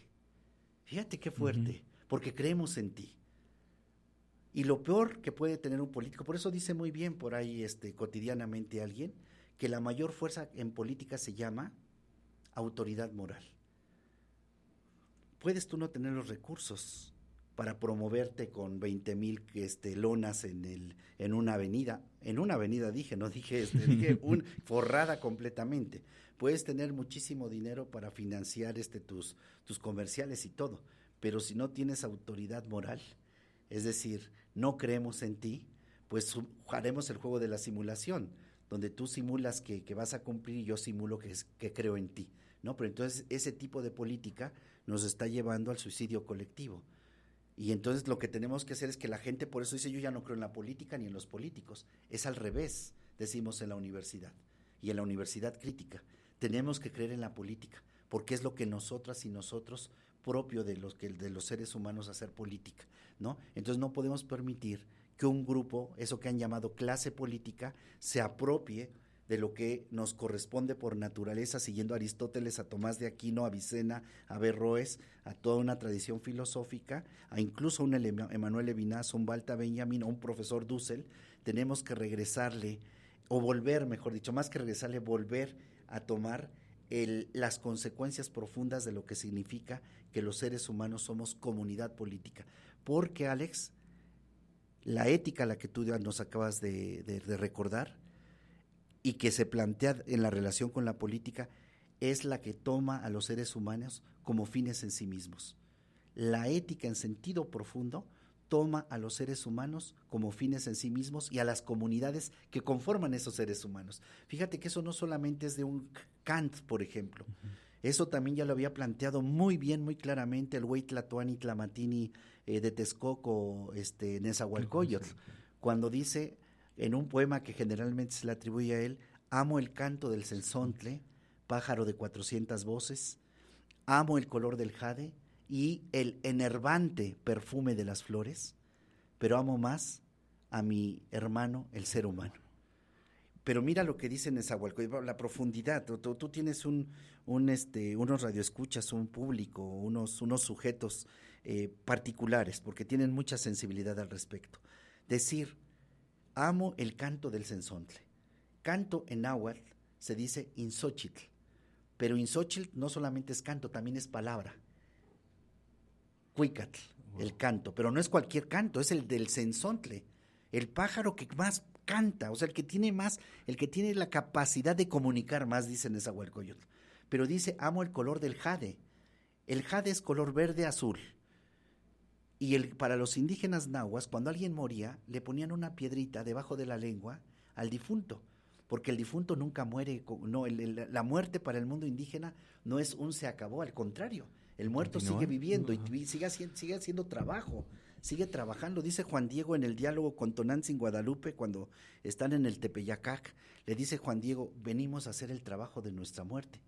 Speaker 3: Fíjate qué fuerte, porque creemos en ti. Y lo peor que puede tener un político, por eso dice muy bien por ahí cotidianamente alguien, que la mayor fuerza en política se llama autoridad moral. Puedes tú no tener los recursos para promoverte con 20,000 lonas en una avenida dije forrada completamente. Puedes tener muchísimo dinero para financiar tus comerciales y todo, pero si no tienes autoridad moral, es decir, no creemos en ti, pues haremos el juego de la simulación, donde tú simulas que vas a cumplir y yo simulo que creo en ti, ¿no? Pero entonces ese tipo de política nos está llevando al suicidio colectivo. Y entonces lo que tenemos que hacer es que la gente, por eso dice, yo ya no creo en la política ni en los políticos. Es al revés, decimos en la universidad, y en la universidad crítica. Tenemos que creer en la política, porque es lo que nosotras y nosotros propio de los seres humanos hacer política, ¿no? Entonces no podemos permitir que un grupo, eso que han llamado clase política, se apropie de lo que nos corresponde por naturaleza, siguiendo a Aristóteles, a Tomás de Aquino, a Avicena, a Averroes, a toda una tradición filosófica, a incluso un Emmanuel Levinas, un Walter Benjamin, a un profesor Dussel. Tenemos que regresarle, o volver, mejor dicho, más que regresarle, volver a tomar las consecuencias profundas de lo que significa que los seres humanos somos comunidad política. Porque, Alex, la ética a la que tú nos acabas de recordar y que se plantea en la relación con la política es la que toma a los seres humanos como fines en sí mismos. La ética en sentido profundo toma a los seres humanos como fines en sí mismos y a las comunidades que conforman esos seres humanos. Fíjate que eso no solamente es de un Kant, por ejemplo. Eso también ya lo había planteado muy bien, muy claramente el güey Tlatoani Tlamatini de Texcoco, Nezahualcóyotl, cuando dice en un poema que generalmente se le atribuye a él: amo el canto del cenzontle, pájaro de 400 voces, amo el color del jade y el enervante perfume de las flores, pero amo más a mi hermano, el ser humano. Pero mira lo que dice Nezahualcóyotl, la profundidad. Tú tienes unos radioescuchas, un público, unos sujetos particulares, porque tienen mucha sensibilidad al respecto. Decir, amo el canto del cenzontle. Canto en náhuatl se dice inxochitl, pero inxochitl no solamente es canto, también es palabra. Cuicatl, el canto, pero no es cualquier canto, es el del cenzontle, el pájaro que más canta, o sea, el que tiene la capacidad de comunicar más, dice Nezahualcóyotl. Pero dice, amo el color del jade. El jade es color verde azul. Y para los indígenas nahuas, cuando alguien moría, le ponían una piedrita debajo de la lengua al difunto, porque el difunto nunca muere. No, la muerte para el mundo indígena no es un se acabó, al contrario. El muerto sigue viviendo y sigue haciendo trabajo, sigue trabajando. Dice Juan Diego en el diálogo con Tonantzin Guadalupe, cuando están en el Tepeyacac, le dice Juan Diego, venimos a hacer el trabajo de nuestra muerte.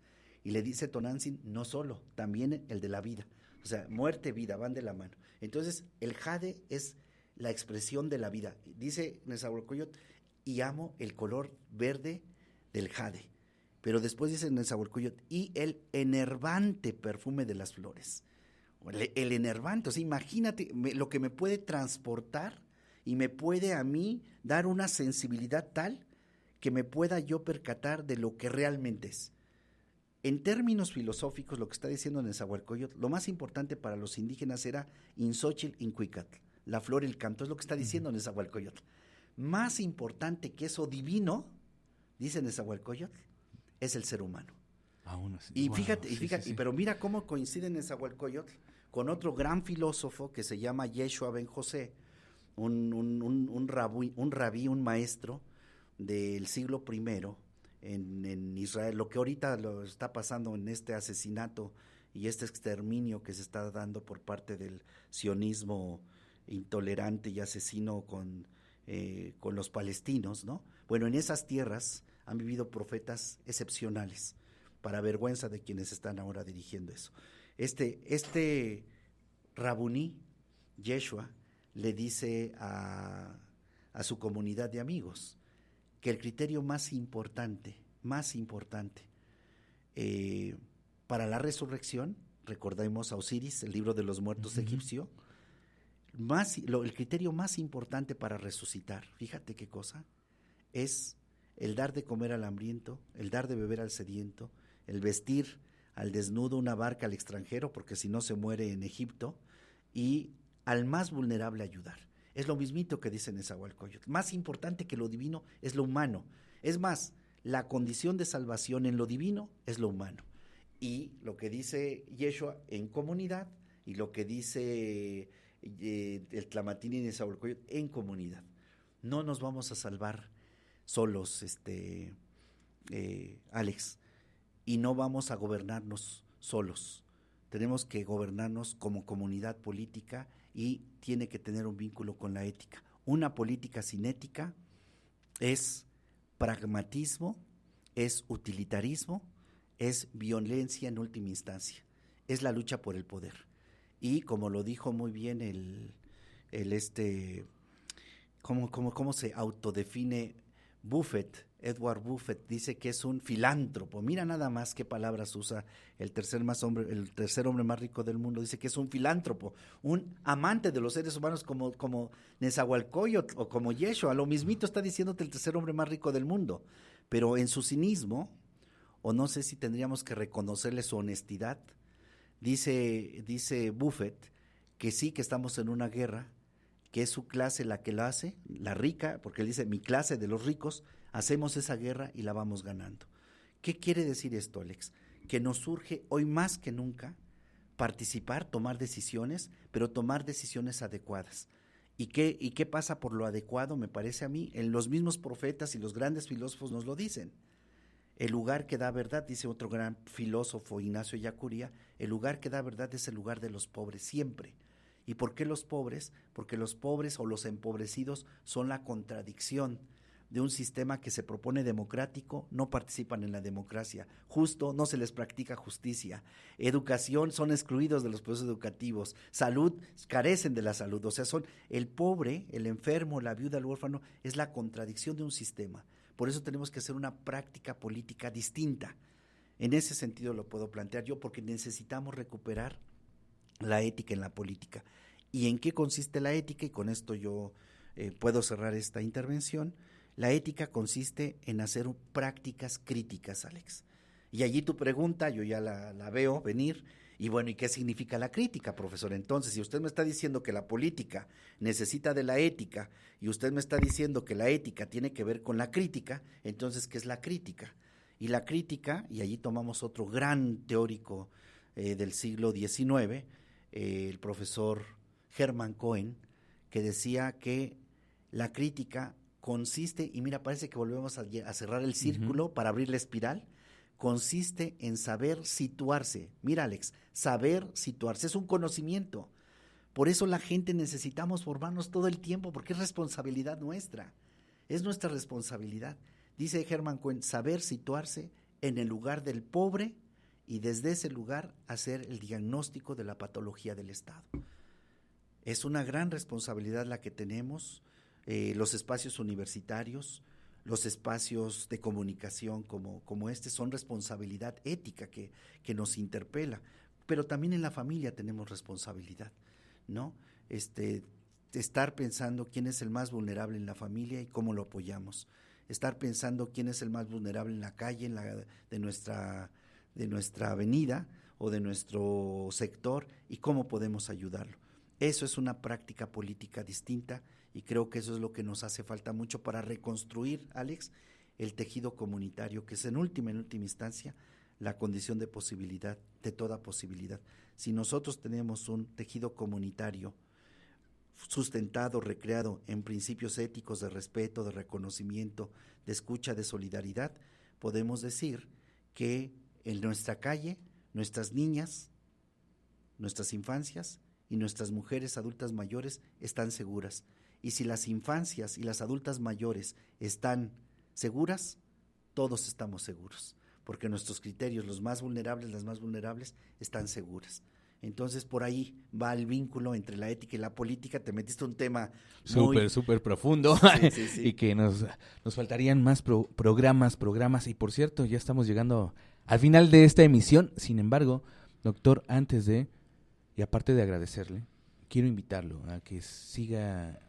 Speaker 3: Y le dice Tonantzin, no solo, también el de la vida. O sea, muerte, vida, van de la mano. Entonces, el jade es la expresión de la vida. Dice Nezahualcóyotl, y amo el color verde del jade. Pero después dice Nezahualcóyotl, y el enervante perfume de las flores. El enervante, o sea, imagínate lo que me puede transportar y me puede a mí dar una sensibilidad tal que me pueda yo percatar de lo que realmente es. En términos filosóficos, lo que está diciendo Nezahualcóyotl, lo más importante para los indígenas era Inxochitl Incuicatl, la flor y el canto, es lo que está diciendo Nezahualcóyotl. más importante que eso divino, dice Nezahualcóyotl, es el ser humano.
Speaker 1: Aún así.
Speaker 3: Y
Speaker 1: Wow,
Speaker 3: fíjate,
Speaker 1: sí.
Speaker 3: pero mira cómo coincide Nezahualcóyotl con otro gran filósofo que se llama Yeshua ben José, un rabí, un maestro del siglo I en Israel. Lo que ahorita lo está pasando en este asesinato y este exterminio que se está dando por parte del sionismo intolerante y asesino con los palestinos, ¿no? Bueno, en esas tierras han vivido profetas excepcionales, para vergüenza de quienes están ahora dirigiendo eso. Este Rabuní, Yeshua, le dice a su comunidad de amigos que el criterio más importante, para la resurrección, recordemos a Osiris, el libro de los muertos egipcio, el criterio más importante para resucitar, fíjate qué cosa, es el dar de comer al hambriento, el dar de beber al sediento, el vestir al desnudo una barca al extranjero, porque si no se muere en Egipto, y al más vulnerable ayudar. Es lo mismito que dice Nezahualcóyotl. Más importante que lo divino es lo humano. Es más, la condición de salvación en lo divino es lo humano. Y lo que dice Yeshua en comunidad, y lo que dice el Tlamatini y Nezahualcóyotl en comunidad. No nos vamos a salvar solos, Alex, y no vamos a gobernarnos solos. Tenemos que gobernarnos como comunidad política y tiene que tener un vínculo con la ética. Una política sin ética es pragmatismo, es utilitarismo, es violencia en última instancia, es la lucha por el poder. Y como lo dijo muy bien ¿cómo se autodefine Buffett? Edward Buffett dice que es un filántropo. Mira nada más qué palabras usa el tercer hombre más rico del mundo. Dice que es un filántropo, un amante de los seres humanos como Nezahualcóyotl o como Yeshua. Lo mismito está diciéndote el tercer hombre más rico del mundo. Pero en su cinismo, o no sé si tendríamos que reconocerle su honestidad, dice Buffett que sí, que estamos en una guerra, que es su clase la que la hace, la rica, porque él dice, mi clase de los ricos, hacemos esa guerra y la vamos ganando. ¿Qué quiere decir esto, Alex? Que nos surge hoy más que nunca participar, tomar decisiones, pero tomar decisiones adecuadas. ¿Y qué pasa por lo adecuado, me parece a mí? En los mismos profetas y los grandes filósofos nos lo dicen. El lugar que da verdad, dice otro gran filósofo, Ignacio Ellacuría, el lugar que da verdad es el lugar de los pobres, siempre. ¿Y por qué los pobres? Porque los pobres o los empobrecidos son la contradicción de un sistema que se propone democrático, no participan en la democracia. Justo, no se les practica justicia. Educación, son excluidos de los procesos educativos. Salud, carecen de la salud. O sea, son el pobre, el enfermo, la viuda, el huérfano, es la contradicción de un sistema. Por eso tenemos que hacer una práctica política distinta. En ese sentido lo puedo plantear yo, porque necesitamos recuperar la ética en la política. ¿Y en qué consiste la ética? Y con esto yo puedo cerrar esta intervención. La ética consiste en hacer prácticas críticas, Alex. Y allí tu pregunta, yo ya la veo venir, y bueno, ¿y qué significa la crítica, profesor? Entonces, si usted me está diciendo que la política necesita de la ética, y usted me está diciendo que la ética tiene que ver con la crítica, entonces, ¿qué es la crítica? Y la crítica, y allí tomamos otro gran teórico del siglo XIX, el profesor Hermann Cohen, que decía que la crítica consiste, y mira, parece que volvemos a cerrar el círculo para abrir la espiral, consiste en saber situarse. Mira, Alex, saber situarse es un conocimiento. Por eso la gente necesitamos formarnos todo el tiempo, porque es responsabilidad nuestra. Es nuestra responsabilidad. Dice Hermann Cohen, saber situarse en el lugar del pobre y desde ese lugar hacer el diagnóstico de la patología del Estado. Es una gran responsabilidad la que tenemos. Los espacios universitarios, los espacios de comunicación como este son responsabilidad ética que nos interpela, pero también en la familia tenemos responsabilidad, ¿no? Estar pensando quién es el más vulnerable en la familia y cómo lo apoyamos, estar pensando quién es el más vulnerable en la calle, de nuestra avenida o de nuestro sector y cómo podemos ayudarlo. Eso es una práctica política distinta Y creo que eso es lo que nos hace falta mucho para reconstruir, Alex, el tejido comunitario, que es en última instancia la condición de posibilidad, de toda posibilidad. Si nosotros tenemos un tejido comunitario sustentado, recreado en principios éticos de respeto, de reconocimiento, de escucha, de solidaridad, podemos decir que en nuestra calle, nuestras niñas, nuestras infancias y nuestras mujeres adultas mayores están seguras. Y si las infancias y las adultas mayores están seguras, todos estamos seguros, porque nuestros criterios, los más vulnerables, las más vulnerables, están seguras. Entonces, por ahí va el vínculo entre la ética y la política. Te metiste un tema
Speaker 1: súper profundo. Sí. Y que nos faltarían más programas. Y por cierto, ya estamos llegando al final de esta emisión. Sin embargo, doctor, y aparte de agradecerle, quiero invitarlo a que siga,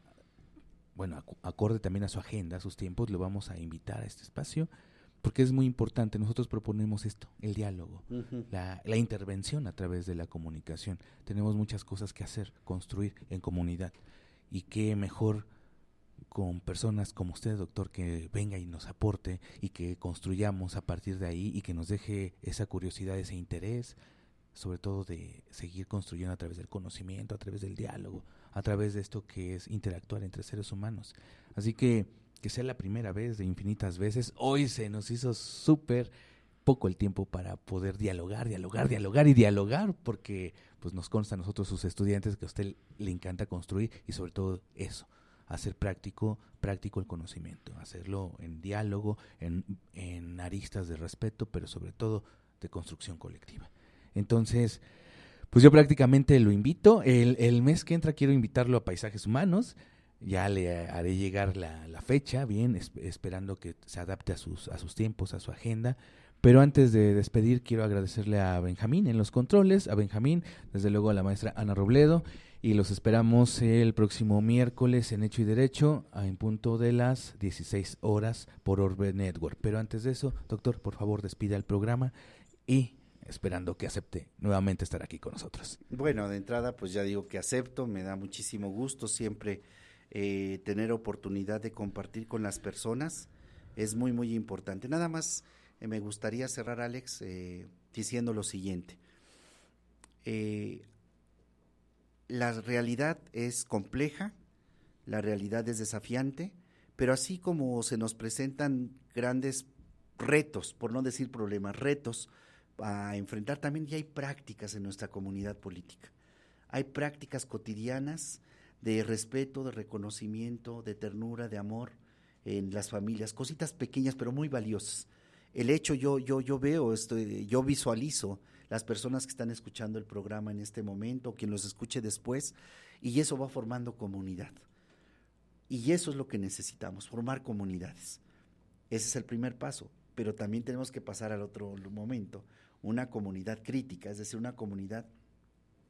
Speaker 1: acorde también a su agenda, a sus tiempos. Lo vamos a invitar a este espacio, porque es muy importante. Nosotros proponemos esto, el diálogo, la intervención a través de la comunicación. Tenemos muchas cosas que hacer, construir en comunidad, y qué mejor con personas como usted, doctor, que venga y nos aporte y que construyamos a partir de ahí y que nos deje esa curiosidad, ese interés, sobre todo de seguir construyendo a través del conocimiento, a través del diálogo, a través de esto que es interactuar entre seres humanos. Así que sea la primera vez de infinitas veces. Hoy se nos hizo súper poco el tiempo para poder dialogar, porque pues nos consta a nosotros, sus estudiantes, que a usted le encanta construir y sobre todo eso, hacer práctico el conocimiento, hacerlo en diálogo, en aristas de respeto, pero sobre todo de construcción colectiva. Entonces, pues yo prácticamente lo invito. El mes que entra quiero invitarlo a Paisajes Humanos. Ya le haré llegar la fecha, bien, esperando que se adapte a sus tiempos, a su agenda. Pero antes de despedir, quiero agradecerle a Benjamín en los controles, desde luego a la maestra Ana Robledo, y los esperamos el próximo miércoles en Hecho y Derecho, en punto de las 16 horas por Orbe Network. Pero antes de eso, doctor, por favor, despida el programa y esperando que acepte nuevamente estar aquí con nosotros.
Speaker 3: Bueno, de entrada, pues ya digo que acepto, me da muchísimo gusto siempre tener oportunidad de compartir con las personas, es muy, muy importante. Nada más me gustaría cerrar, Alex, diciendo lo siguiente. La realidad es compleja, la realidad es desafiante, pero así como se nos presentan grandes retos, por no decir problemas, retos a enfrentar, también ya hay prácticas en nuestra comunidad política. Hay prácticas cotidianas de respeto, de reconocimiento, de ternura, de amor en las familias, cositas pequeñas pero muy valiosas. El hecho, yo veo esto, yo visualizo las personas que están escuchando el programa en este momento, quien los escuche después, y eso va formando comunidad. Y eso es lo que necesitamos, formar comunidades. Ese es el primer paso, pero también tenemos que pasar al otro momento, una comunidad crítica, es decir, una comunidad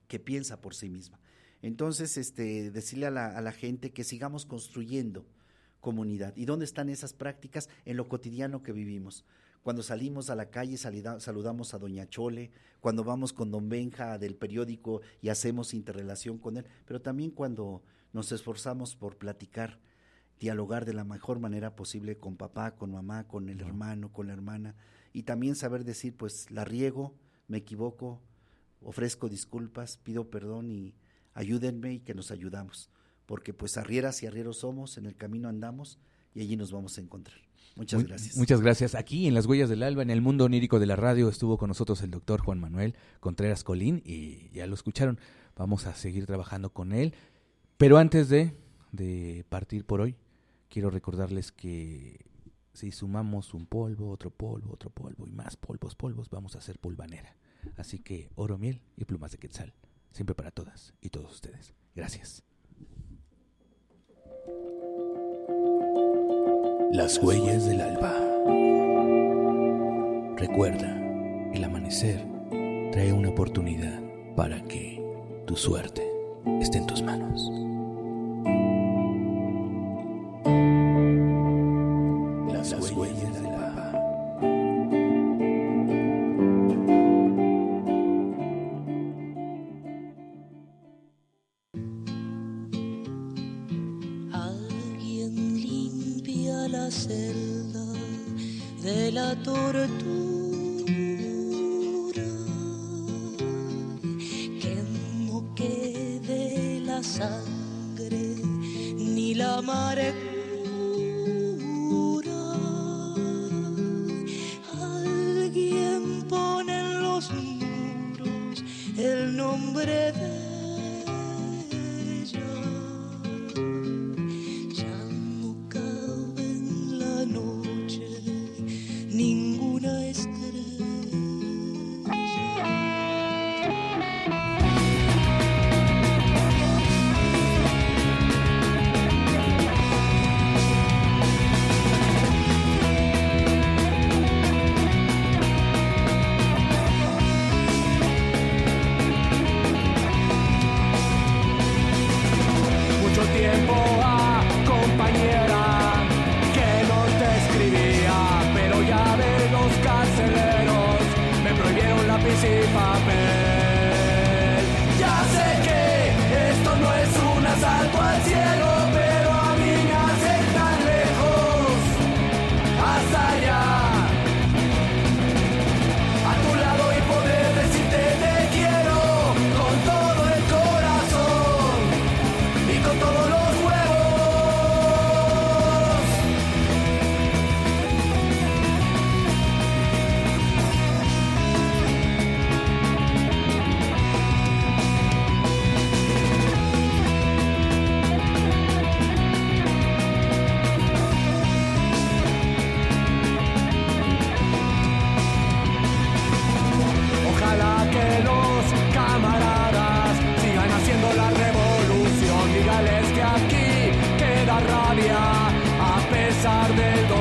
Speaker 3: que piensa por sí misma. Entonces, decirle a la gente que sigamos construyendo comunidad. ¿Y dónde están esas prácticas? En lo cotidiano que vivimos. Cuando salimos a la calle saludamos a doña Chole, cuando vamos con don Benja del periódico y hacemos interrelación con él, pero también cuando nos esforzamos por platicar, dialogar de la mejor manera posible con papá, con mamá, con el hermano, con la hermana, y también saber decir, pues la riego, me equivoco, ofrezco disculpas, pido perdón y ayúdenme, y que nos ayudamos, porque pues arrieras y arrieros somos, en el camino andamos y allí nos vamos a encontrar. Muchas gracias.
Speaker 1: Muchas gracias. Aquí en Las Huellas del Alba, en el mundo onírico de la radio, estuvo con nosotros el doctor Juan Manuel Contreras Colín, y ya lo escucharon, vamos a seguir trabajando con él. Pero antes de partir por hoy, quiero recordarles que si sumamos un polvo, otro polvo y más polvos, vamos a hacer polvanera. Así que oro, miel y plumas de quetzal, siempre para todas y todos ustedes. Gracias. Las Huellas del Alba. Recuerda, el amanecer trae una oportunidad para que tu suerte esté en tus manos. Las Huellas del Alba.
Speaker 4: la celda de la tortura, que no quede la sangre ni la amargura. Alguien pone en los muros el nombre de ella. Ya no cabe en la noche ninguna estrella.
Speaker 5: Tiempo a compañera que no te escribía, pero ya de los carceleros me prohibieron lápiz y papel. Ya sé que esto no es un asalto al cielo, pero a mí me hace tan lejos, hasta allá, a tu lado y poder decirte te quiero con todo el corazón y con todos los huevos. Ojalá que los camaradas sigan haciendo la revolución. Dígales que aquí queda rabia a pesar del dolor.